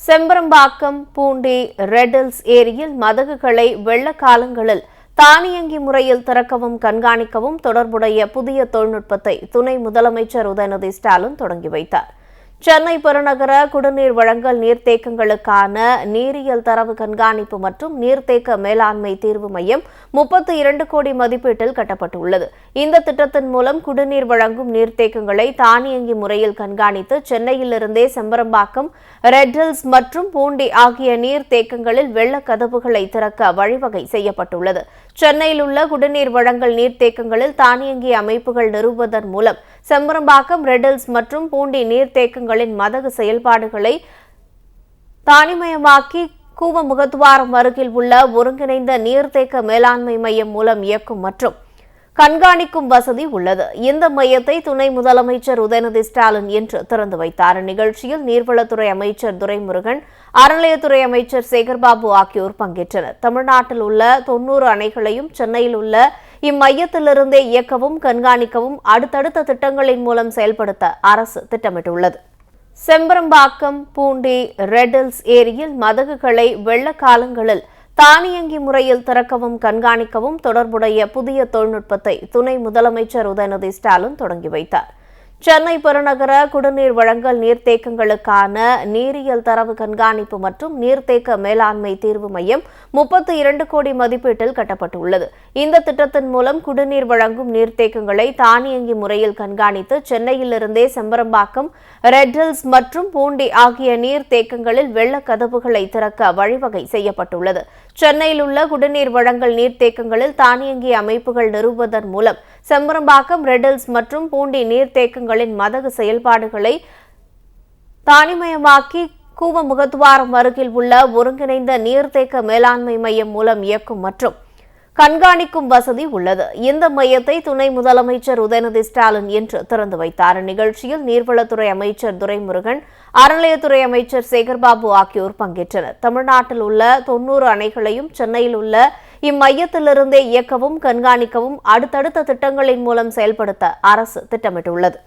செம்பரம்பாக்கம், பூண்டி, ரெட்டில்ஸ் ஏரியில் மதகுகளை வெள்ள காலங்களில் தானியங்கி முறையில் திறக்கவும் கண்காணிக்கவும் தொடர்புடைய புதிய தொழில்நுட்பத்தை துணை முதலமைச்சர் உதயநிதி ஸ்டாலின் தொடங்கி வைத்தார். சென்னை பெருநகர குடிநீர் வழங்கல் நீர்த்தேக்கங்களுக்கான நீரியல் தரவு கண்காணிப்பு மற்றும் நீர்த்தேக்க மேலாண்மை தீர்வு மையம் 32 கோடி மதிப்பீட்டில் கட்டப்பட்டுள்ளது. இந்த திட்டத்தின் மூலம் குடிநீர் வழங்கும் நீர்த்தேக்கங்களை தானியங்கி முறையில் கண்காணித்து சென்னையிலிருந்தே செம்பரம்பாக்கம், ரெட்டில்ஸ் மற்றும் பூண்டி ஆகிய நீர்த்தேக்கங்களில் வெள்ள கதவுகளை திறக்க வழிவகை செய்யப்பட்டுள்ளது. சென்னையில் உள்ள குடிநீர் வழங்கல் நீர்த்தேக்கங்களில் தானியங்கி அமைப்புகள் நிறுவுவதன் மூலம் செம்பரம்பாக்கம், ரெட்டில்ஸ் மற்றும் பூண்டி நீர்த்தேக்கங்களின் மதகு செயல்பாடுகளை தானிமயமாக்கி கூவமுகத்துவாரம் அருகில் உள்ள ஒருங்கிணைந்த நீர்த்தேக்க மேலாண்மை மையம் மூலம் இயக்கும் மற்றும் கண்காணிக்கும் வசதி உள்ளது. இந்த மையத்தை துணை முதலமைச்சர் உதயநிதி ஸ்டாலின் இன்று திறந்து வைத்தார். நிகழ்ச்சியில் நீர்வளத்துறை அமைச்சர் துரைமுருகன், அறநிலையத்துறை அமைச்சர் சேகர்பாபு ஆகியோர் பங்கேற்றனர். தமிழ்நாட்டில் உள்ள 90 அணைகளையும் சென்னையில் உள்ள இம்மையத்திலிருந்தே இயக்கவும் கண்காணிக்கவும் அடுத்தடுத்த திட்டங்களின் மூலம் செயல்படுத்த அரசு திட்டமிட்டுள்ளது. செம்பரம்பாக்கம், பூண்டி, ரெட்டில்ஸ் ஏரியில் மதகுகளை வெள்ள காலங்களில் தானியங்கி முறையில் திறக்கவும் கண்காணிக்கவும் தொடர்புடைய புதிய தொழில்நுட்பத்தை துணை முதலமைச்சர் உதயநிதி ஸ்டாலின் தொடங்கி வைத்தார். சென்னை பெருநகர குடிநீர் வழங்கல் நீர்த்தேக்கங்களுக்கான நீரியல் தரவு கண்காணிப்பு மற்றும் நீர்த்தேக்க மேலாண்மை தீர்வு மையம் 32 கோடி மதிப்பீட்டில் கட்டப்பட்டுள்ளது. இந்த திட்டத்தின் மூலம் குடிநீர் வழங்கும் நீர்த்தேக்கங்களை தானியங்கி முறையில் கண்காணித்து சென்னையிலிருந்தே செம்பரம்பாக்கம், ரெட்டில்ஸ் மற்றும் பூண்டி ஆகிய நீர்த்தேக்கங்களில் வெள்ள கதவுகளை திறக்க வழிவகை செய்யப்பட்டுள்ளது. சென்னையில் உள்ள குடிநீர் வழங்கல் நீர்த்தேக்கங்களில் தானியங்கி அமைப்புகள் நிறுவுவதன் மூலம் செம்பரம்பாக்கம், ரெட்டில்ஸ் மற்றும் பூண்டி நீர்த்தேக்கங்களின் மதகு செயல்பாடுகளை தானிமயமாக்கி கூவமுகத்துவாரம் அருகில் உள்ள ஒருங்கிணைந்த நீர்த்தேக்க மேலாண்மை மையம் மூலம் இயக்கும் மற்றும் கண்காணிக்கும் வசதி உள்ளது. இந்த மையத்தை துணை முதலமைச்சர் உதயநிதி ஸ்டாலின் இன்று திறந்து வைத்தார். நிகழ்ச்சியில் நீர்வளத்துறை அமைச்சர் துரைமுருகன், அறநிலையத்துறை அமைச்சர் சேகர்பாபு ஆகியோர் பங்கேற்றனர். தமிழ்நாட்டில் உள்ள 90 அணைகளையும் சென்னையில் உள்ள இம்மையத்திலிருந்தே இயக்கவும் கண்காணிக்கவும் அடுத்தடுத்த திட்டங்களின் மூலம் செயல்படுத்த அரசு திட்டமிட்டுள்ளது.